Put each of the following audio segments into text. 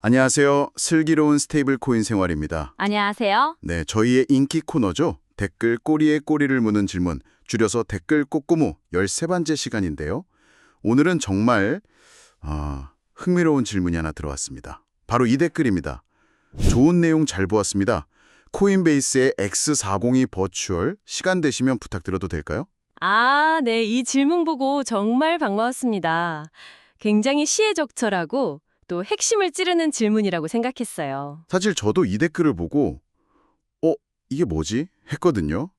안녕하세요. 슬기로운 스테이블 코인 생활입니다. 안녕하세요. 네, 저희의 인기 코너죠. 댓글 꼬리에 꼬리를 무는 질문, 줄여서 댓글 꼬꼬무 13번째 시간인데요. 오늘은 정말 흥미로운 질문이 하나 들어왔습니다. 바로 이 댓글입니다. 좋은 내용 잘 보았습니다. 코인베이스의 X402 버추얼 시간 되시면 부탁드려도 될까요? 네, 이 질문 보고 정말 반가웠습니다. 굉장히 시의적절하고 또 핵심을 찌르는 질문이라고 생각했어요. 사실 저도 이 댓글을 보고 이게 뭐지? 했거든요.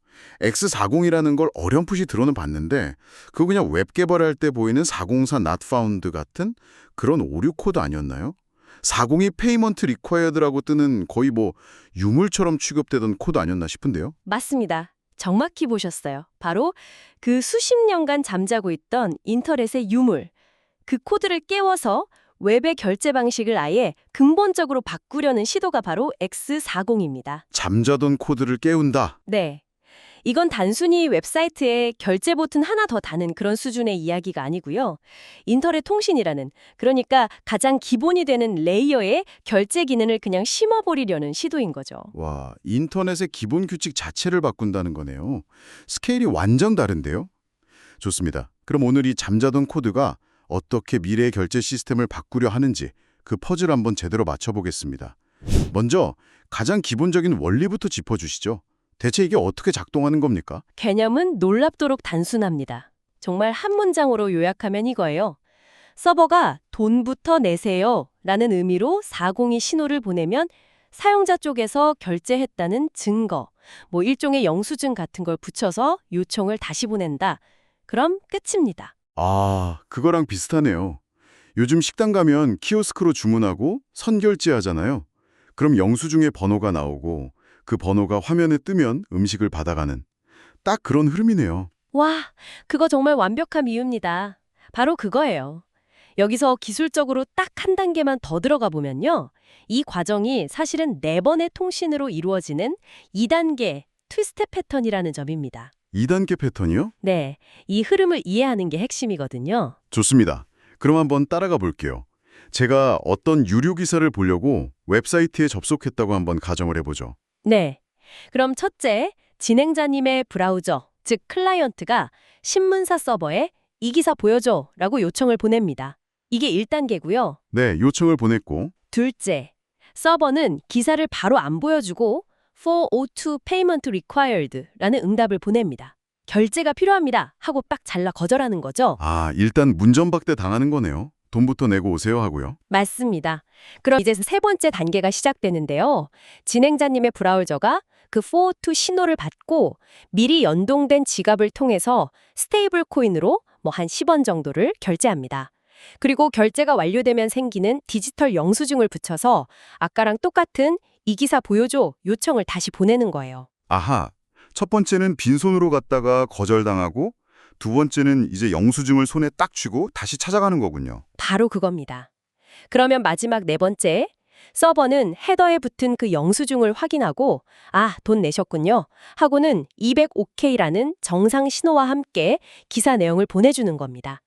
X40이라는 걸 어렴풋이 들어는 봤는데 그거 그냥 웹 개발할 때 보이는 404 not found 같은 그런 오류 코드 아니었나요? 402 payment required라고 뜨는 거의 유물처럼 취급되던 코드 아니었나 싶은데요. 맞습니다. 정확히 보셨어요. 바로 그 수십 년간 잠자고 있던 인터넷의 유물, 그 코드를 깨워서 웹의 결제 방식을 아예 근본적으로 바꾸려는 시도가 바로 X40입니다. 잠자던 코드를 깨운다. 네. 이건 단순히 웹사이트에 결제 버튼 하나 더 다는 그런 수준의 이야기가 아니고요. 인터넷 통신이라는, 그러니까 가장 기본이 되는 레이어에 결제 기능을 그냥 심어버리려는 시도인 거죠. 와, 인터넷의 기본 규칙 자체를 바꾼다는 거네요. 스케일이 완전 다른데요? 좋습니다. 그럼 오늘 이 잠자던 코드가 어떻게 미래의 결제 시스템을 바꾸려 하는지 그 퍼즐 한번 제대로 맞춰보겠습니다. 먼저 가장 기본적인 원리부터 짚어주시죠. 대체 이게 어떻게 작동하는 겁니까? 개념은 놀랍도록 단순합니다. 정말 한 문장으로 요약하면 이거예요. 서버가 돈부터 내세요 라는 의미로 402 신호를 보내면 사용자 쪽에서 결제했다는 증거, 일종의 영수증 같은 걸 붙여서 요청을 다시 보낸다. 그럼 끝입니다. 그거랑 비슷하네요. 요즘 식당 가면 키오스크로 주문하고 선결제하잖아요. 그럼 영수증에 번호가 나오고 그 번호가 화면에 뜨면 음식을 받아가는 딱 그런 흐름이네요. 와, 그거 정말 완벽한 비유입니다. 바로 그거예요. 여기서 기술적으로 딱 한 단계만 더 들어가 보면요. 이 과정이 사실은 4번의 통신으로 이루어지는 2단계 트위스트 패턴이라는 점입니다. 2단계 패턴이요? 네, 이 흐름을 이해하는 게 핵심이거든요. 좋습니다. 그럼 한번 따라가 볼게요. 제가 어떤 유료 기사를 보려고 웹사이트에 접속했다고 한번 가정을 해보죠. 네, 그럼 첫째, 진행자님의 브라우저, 즉 클라이언트가 신문사 서버에 이 기사 보여줘 라고 요청을 보냅니다. 이게 1단계고요. 네, 요청을 보냈고 둘째, 서버는 기사를 바로 안 보여주고 402 payment required 라는 응답을 보냅니다. 결제가 필요합니다 하고 딱 잘라 거절하는 거죠. 일단 문전박대 당하는 거네요. 돈부터 내고 오세요 하고요. 맞습니다. 그럼 이제 세 번째 단계가 시작되는데요. 진행자님의 브라우저가 그 402 신호를 받고 미리 연동된 지갑을 통해서 스테이블 코인으로 한 10원 정도를 결제합니다. 그리고 결제가 완료되면 생기는 디지털 영수증을 붙여서 아까랑 똑같은 이 기사 보여줘 요청을 다시 보내는 거예요. 첫 번째는 빈손으로 갔다가 거절당하고 두 번째는 이제 영수증을 손에 딱 쥐고 다시 찾아가는 거군요. 바로 그겁니다. 그러면 마지막 네 번째, 서버는 헤더에 붙은 그 영수증을 확인하고 돈 내셨군요 하고는 205K라는 정상 신호와 함께 기사 내용을 보내주는 겁니다.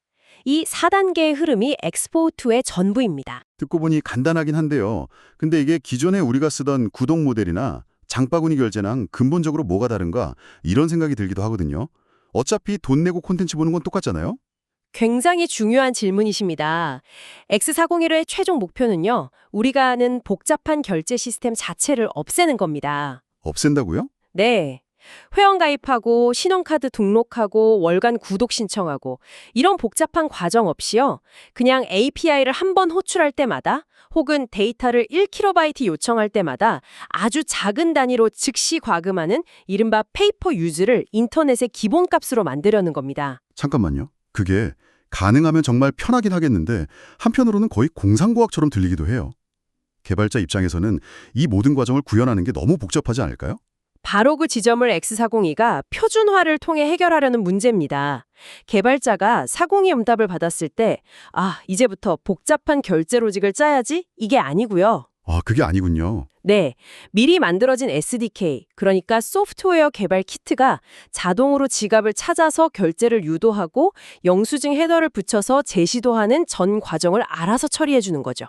이 4단계의 흐름이 엑스포2의 전부입니다. 듣고 보니 간단하긴 한데요. 근데 이게 기존에 우리가 쓰던 구독 모델이나 장바구니 결제랑 근본적으로 뭐가 다른가 이런 생각이 들기도 하거든요. 어차피 돈 내고 콘텐츠 보는 건 똑같잖아요. 굉장히 중요한 질문이십니다. X401의 최종 목표는요, 우리가 아는 복잡한 결제 시스템 자체를 없애는 겁니다. 없앤다고요? 네. 회원 가입하고 신용카드 등록하고 월간 구독 신청하고 이런 복잡한 과정 없이요. 그냥 API를 한 번 호출할 때마다 혹은 데이터를 1KB 요청할 때마다 아주 작은 단위로 즉시 과금하는 이른바 페이퍼 유즈를 인터넷의 기본값으로 만들려는 겁니다. 잠깐만요. 그게 가능하면 정말 편하긴 하겠는데 한편으로는 거의 공상과학처럼 들리기도 해요. 개발자 입장에서는 이 모든 과정을 구현하는 게 너무 복잡하지 않을까요? 바로 그 지점을 X402가 표준화를 통해 해결하려는 문제입니다. 개발자가 402 응답을 받았을 때 이제부터 복잡한 결제 로직을 짜야지 이게 아니고요. 그게 아니군요. 네, 미리 만들어진 SDK, 그러니까 소프트웨어 개발 키트가 자동으로 지갑을 찾아서 결제를 유도하고 영수증 헤더를 붙여서 제시도 하는 전 과정을 알아서 처리해 주는 거죠.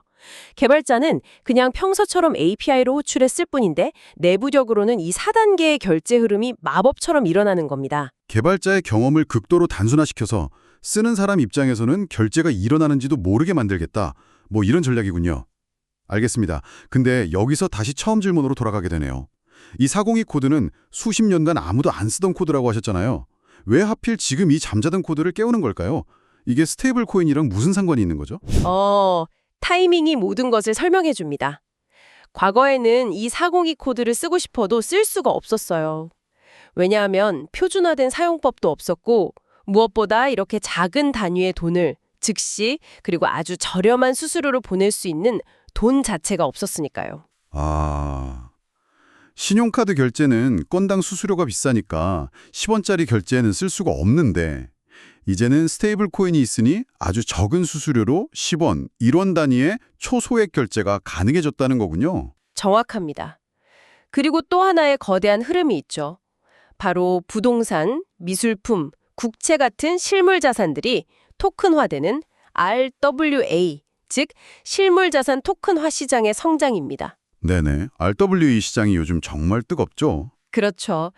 개발자는 그냥 평소처럼 API로 호출했을 뿐인데 내부적으로는 이 4단계의 결제 흐름이 마법처럼 일어나는 겁니다. 개발자의 경험을 극도로 단순화시켜서 쓰는 사람 입장에서는 결제가 일어나는지도 모르게 만들겠다. 뭐 이런 전략이군요. 알겠습니다. 근데 여기서 다시 처음 질문으로 돌아가게 되네요. 이 402 코드는 수십 년간 아무도 안 쓰던 코드라고 하셨잖아요. 왜 하필 지금 이 잠자던 코드를 깨우는 걸까요? 이게 스테이블 코인이랑 무슨 상관이 있는 거죠? 타이밍이 모든 것을 설명해 줍니다. 과거에는 이 402 코드를 쓰고 싶어도 쓸 수가 없었어요. 왜냐하면 표준화된 사용법도 없었고 무엇보다 이렇게 작은 단위의 돈을 즉시 그리고 아주 저렴한 수수료로 보낼 수 있는 돈 자체가 없었으니까요. 신용카드 결제는 건당 수수료가 비싸니까 10원짜리 결제에는 쓸 수가 없는데 이제는 스테이블 코인이 있으니 아주 적은 수수료로 10원, 1원 단위의 초소액 결제가 가능해졌다는 거군요. 정확합니다. 그리고 또 하나의 거대한 흐름이 있죠. 바로 부동산, 미술품, 국채 같은 실물 자산들이 토큰화되는 RWA, 즉 실물자산 토큰화 시장의 성장입니다. 네네. RWE 시장이 요즘 정말 뜨겁죠? 그렇죠.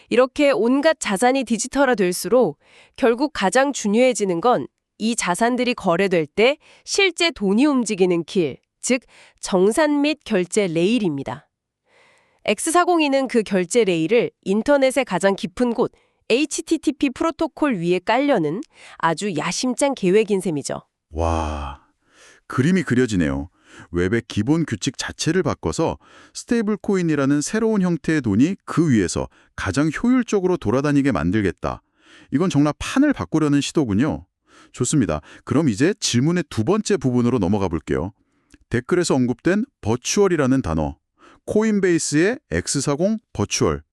이렇게 온갖 자산이 디지털화 될수록 결국 가장 중요해지는 건 이 자산들이 거래될 때 실제 돈이 움직이는 길, 즉 정산 및 결제 레일입니다. X402는 그 결제 레일을 인터넷의 가장 깊은 곳 HTTP 프로토콜 위에 깔려는 아주 야심찬 계획인 셈이죠. 와, 그림이 그려지네요. 웹의 기본 규칙 자체를 바꿔서 스테이블 코인이라는 새로운 형태의 돈이 그 위에서 가장 효율적으로 돌아다니게 만들겠다. 이건 정말 판을 바꾸려는 시도군요. 좋습니다. 그럼 이제 질문의 두 번째 부분으로 넘어가 볼게요. 댓글에서 언급된 버추얼이라는 단어. 코인베이스의 X40 버추얼.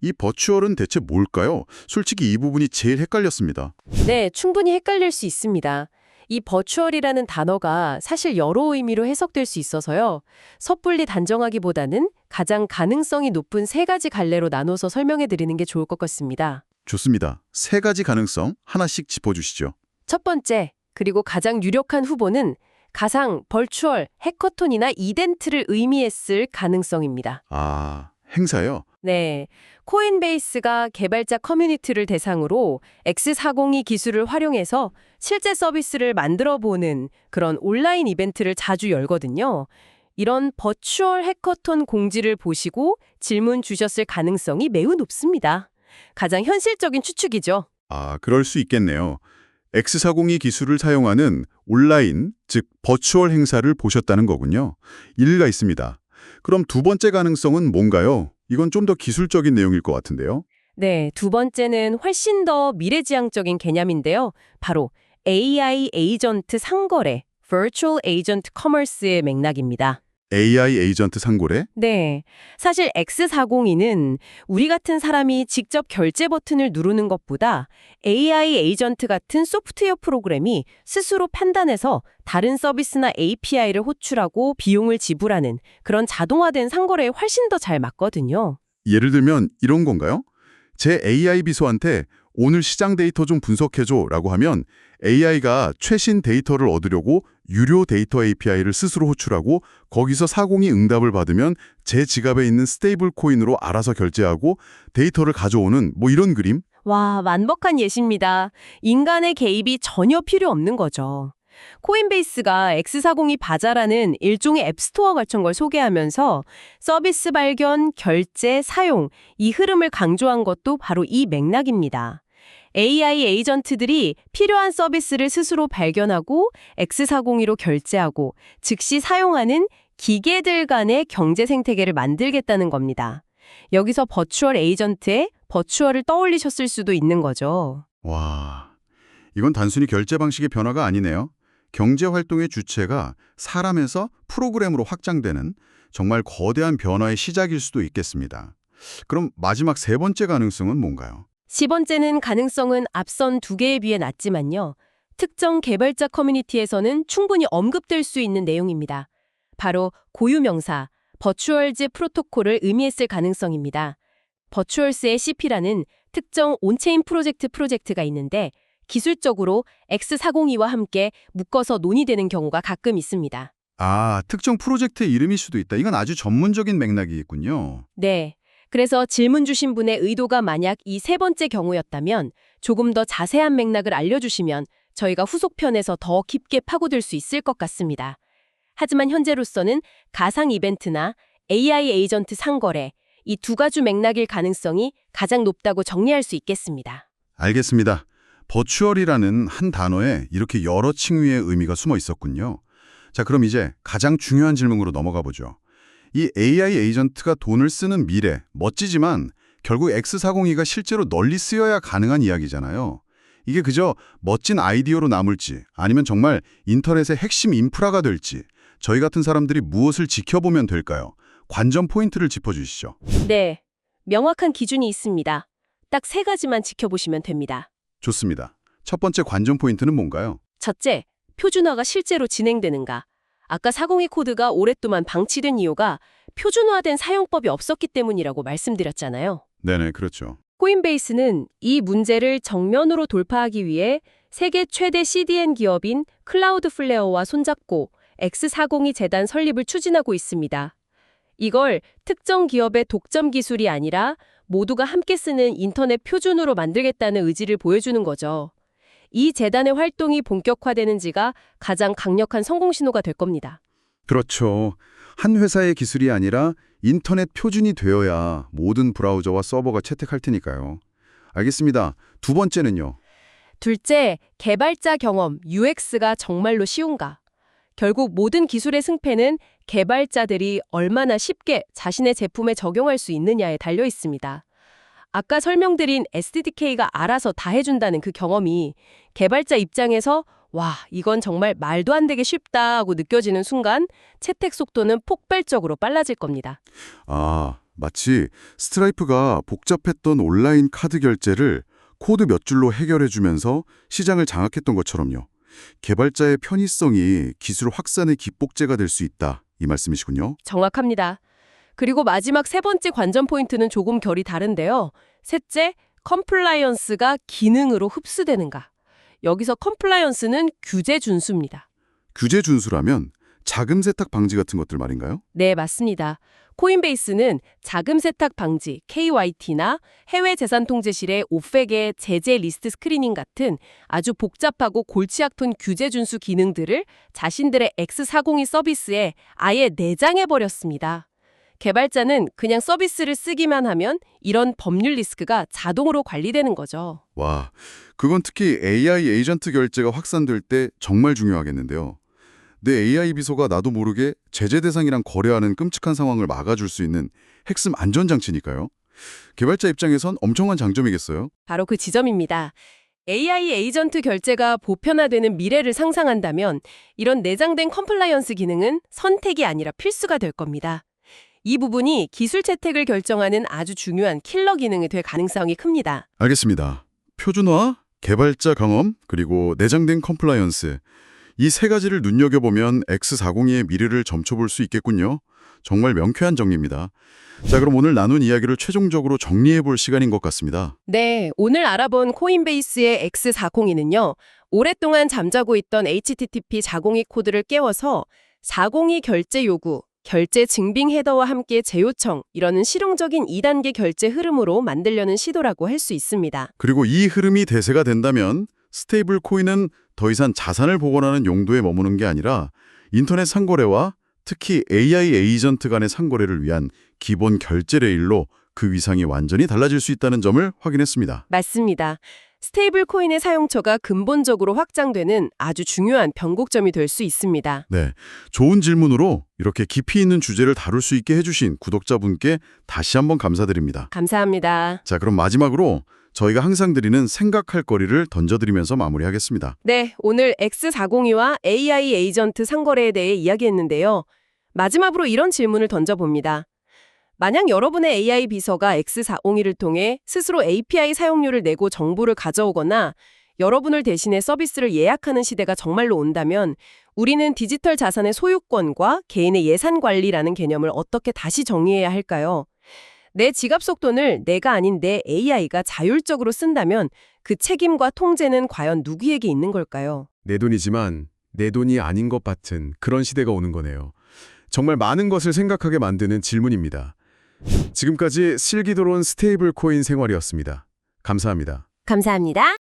이 버추얼은 대체 뭘까요? 솔직히 이 부분이 제일 헷갈렸습니다. 네, 충분히 헷갈릴 수 있습니다. 이 버추얼이라는 단어가 사실 여러 의미로 해석될 수 있어서요. 섣불리 단정하기보다는 가장 가능성이 높은 세 가지 갈래로 나눠서 설명해 드리는 게 좋을 것 같습니다. 좋습니다. 세 가지 가능성 하나씩 짚어주시죠. 첫 번째, 그리고 가장 유력한 후보는 가상, 벌추얼, 해커톤이나 이벤트를 의미했을 가능성입니다. 아, 행사요? 네, 코인베이스가 개발자 커뮤니티를 대상으로 X402 기술을 활용해서 실제 서비스를 만들어보는 그런 온라인 이벤트를 자주 열거든요. 이런 버추얼 해커톤 공지를 보시고 질문 주셨을 가능성이 매우 높습니다. 가장 현실적인 추측이죠. 아, 그럴 수 있겠네요. X402 기술을 사용하는 온라인, 즉 버추얼 행사를 보셨다는 거군요. 일리가 있습니다. 그럼 두 번째 가능성은 뭔가요? 이건 좀 더 기술적인 내용일 것 같은데요. 네, 두 번째는 훨씬 더 미래지향적인 개념인데요. 바로 AI 에이전트 상거래, Virtual Agent Commerce의 맥락입니다. AI 에이전트 상고래? 네, 사실 X402는 우리 같은 사람이 직접 결제 버튼을 누르는 것보다 AI 에이전트 같은 소프트웨어 프로그램이 스스로 판단해서 다른 서비스나 API를 호출하고 비용을 지불하는 그런 자동화된 상거래에 훨씬 더 잘 맞거든요. 예를 들면 이런 건가요? 제 AI 비서한테 오늘 시장 데이터 좀 분석해줘 라고 하면 AI가 최신 데이터를 얻으려고 유료 데이터 API를 스스로 호출하고 거기서 402 응답을 받으면 제 지갑에 있는 스테이블 코인으로 알아서 결제하고 데이터를 가져오는 뭐 이런 그림? 와, 완벽한 예시입니다. 인간의 개입이 전혀 필요 없는 거죠. 코인베이스가 X402 바자라는 일종의 앱스토어 같은 걸 소개하면서 서비스 발견, 결제, 사용, 이 흐름을 강조한 것도 바로 이 맥락입니다. AI 에이전트들이 필요한 서비스를 스스로 발견하고 X402로 결제하고 즉시 사용하는 기계들 간의 경제 생태계를 만들겠다는 겁니다. 여기서 버추얼 에이전트에 버추얼을 떠올리셨을 수도 있는 거죠. 와, 이건 단순히 결제 방식의 변화가 아니네요. 경제 활동의 주체가 사람에서 프로그램으로 확장되는 정말 거대한 변화의 시작일 수도 있겠습니다. 그럼 마지막 세 번째 가능성은 뭔가요? 10번째는 가능성은 앞선 두 개에 비해 낮지만요. 특정 개발자 커뮤니티에서는 충분히 언급될 수 있는 내용입니다. 바로 고유명사, 버추얼즈 프로토콜을 의미했을 가능성입니다. 버추얼스의 CP라는 특정 온체인 프로젝트가 있는데 기술적으로 X402와 함께 묶어서 논의되는 경우가 가끔 있습니다. 아, 특정 프로젝트의 이름일 수도 있다. 이건 아주 전문적인 맥락이겠군요. 네. 그래서 질문 주신 분의 의도가 만약 이 세 번째 경우였다면 조금 더 자세한 맥락을 알려주시면 저희가 후속편에서 더 깊게 파고들 수 있을 것 같습니다. 하지만 현재로서는 가상 이벤트나 AI 에이전트 상거래, 이 두 가지 맥락일 가능성이 가장 높다고 정리할 수 있겠습니다. 알겠습니다. 버추얼이라는 한 단어에 이렇게 여러 층위의 의미가 숨어 있었군요. 자, 그럼 이제 가장 중요한 질문으로 넘어가 보죠. 이 AI 에이전트가 돈을 쓰는 미래, 멋지지만 결국 X402가 실제로 널리 쓰여야 가능한 이야기잖아요. 이게 그저 멋진 아이디어로 남을지 아니면 정말 인터넷의 핵심 인프라가 될지 저희 같은 사람들이 무엇을 지켜보면 될까요? 관전 포인트를 짚어주시죠. 네. 명확한 기준이 있습니다. 딱 세 가지만 지켜보시면 됩니다. 좋습니다. 첫 번째 관전 포인트는 뭔가요? 첫째, 표준화가 실제로 진행되는가. 아까 402 코드가 오랫동안 방치된 이유가 표준화된 사용법이 없었기 때문이라고 말씀드렸잖아요. 네네, 그렇죠. 코인베이스는 이 문제를 정면으로 돌파하기 위해 세계 최대 CDN 기업인 클라우드플레어와 손잡고 X402 재단 설립을 추진하고 있습니다. 이걸 특정 기업의 독점 기술이 아니라 모두가 함께 쓰는 인터넷 표준으로 만들겠다는 의지를 보여주는 거죠. 이 재단의 활동이 본격화되는지가 가장 강력한 성공 신호가 될 겁니다. 그렇죠. 한 회사의 기술이 아니라 인터넷 표준이 되어야 모든 브라우저와 서버가 채택할 테니까요. 알겠습니다. 두 번째는요. 둘째, 개발자 경험, UX가 정말로 쉬운가? 결국 모든 기술의 승패는 개발자들이 얼마나 쉽게 자신의 제품에 적용할 수 있느냐에 달려 있습니다. 아까 설명드린 SDK가 알아서 다 해준다는 그 경험이 개발자 입장에서 와, 이건 정말 말도 안 되게 쉽다 하고 느껴지는 순간 채택 속도는 폭발적으로 빨라질 겁니다. 아, 마치 스트라이프가 복잡했던 온라인 카드 결제를 코드 몇 줄로 해결해주면서 시장을 장악했던 것처럼요. 개발자의 편의성이 기술 확산의 기폭제가 될 수 있다. 이 말씀이시군요. 정확합니다. 그리고 마지막 세 번째 관전 포인트는 조금 결이 다른데요. 셋째, 컴플라이언스가 기능으로 흡수되는가. 여기서 컴플라이언스는 규제 준수입니다. 규제 준수라면 자금 세탁 방지 같은 것들 말인가요? 네, 맞습니다. 코인베이스는 자금 세탁 방지, KYT나 해외 재산 통제실의 오펙의 제재 리스트 스크리닝 같은 아주 복잡하고 골치 아픈 규제 준수 기능들을 자신들의 X402 서비스에 아예 내장해 버렸습니다. 개발자는 그냥 서비스를 쓰기만 하면 이런 법률 리스크가 자동으로 관리되는 거죠. 와, 그건 특히 AI 에이전트 결제가 확산될 때 정말 중요하겠는데요. 내 AI 비서가 나도 모르게 제재 대상이랑 거래하는 끔찍한 상황을 막아줄 수 있는 핵심 안전장치니까요. 개발자 입장에선 엄청난 장점이겠어요. 바로 그 지점입니다. AI 에이전트 결제가 보편화되는 미래를 상상한다면 이런 내장된 컴플라이언스 기능은 선택이 아니라 필수가 될 겁니다. 이 부분이 기술 채택을 결정하는 아주 중요한 킬러 기능이 될 가능성이 큽니다. 알겠습니다. 표준화, 개발자 경험, 그리고 내장된 컴플라이언스. 이 세 가지를 눈여겨보면 X402의 미래를 점쳐볼 수 있겠군요. 정말 명쾌한 정리입니다. 자, 그럼 오늘 나눈 이야기를 최종적으로 정리해볼 시간인 것 같습니다. 네, 오늘 알아본 코인베이스의 X402는요. 오랫동안 잠자고 있던 HTTP 402 코드를 깨워서 402 결제 요구, 결제 증빙 헤더와 함께 재요청, 이러는 실용적인 2단계 결제 흐름으로 만들려는 시도라고 할 수 있습니다. 그리고 이 흐름이 대세가 된다면 스테이블 코인은 더 이상 자산을 보관하는 용도에 머무는 게 아니라 인터넷 상거래와 특히 AI 에이전트 간의 상거래를 위한 기본 결제 레일로 그 위상이 완전히 달라질 수 있다는 점을 확인했습니다. 맞습니다. 스테이블 코인의 사용처가 근본적으로 확장되는 아주 중요한 변곡점이 될 수 있습니다. 네, 좋은 질문으로 이렇게 깊이 있는 주제를 다룰 수 있게 해주신 구독자분께 다시 한번 감사드립니다. 감사합니다. 자, 그럼 마지막으로 저희가 항상 드리는 생각할 거리를 던져드리면서 마무리하겠습니다. 네, 오늘 X402와 AI 에이전트 상거래에 대해 이야기했는데요. 마지막으로 이런 질문을 던져봅니다. 만약 여러분의 AI 비서가 X402를 통해 스스로 API 사용료를 내고 정보를 가져오거나 여러분을 대신해 서비스를 예약하는 시대가 정말로 온다면 우리는 디지털 자산의 소유권과 개인의 예산 관리라는 개념을 어떻게 다시 정의해야 할까요? 내 지갑 속돈을 내가 아닌 내 AI가 자율적으로 쓴다면 그 책임과 통제는 과연 누구에게 있는 걸까요? 내 돈이지만 내 돈이 아닌 것 같은 그런 시대가 오는 거네요. 정말 많은 것을 생각하게 만드는 질문입니다. 지금까지 슬기로운 스테이블 코인 생활이었습니다. 감사합니다. 감사합니다.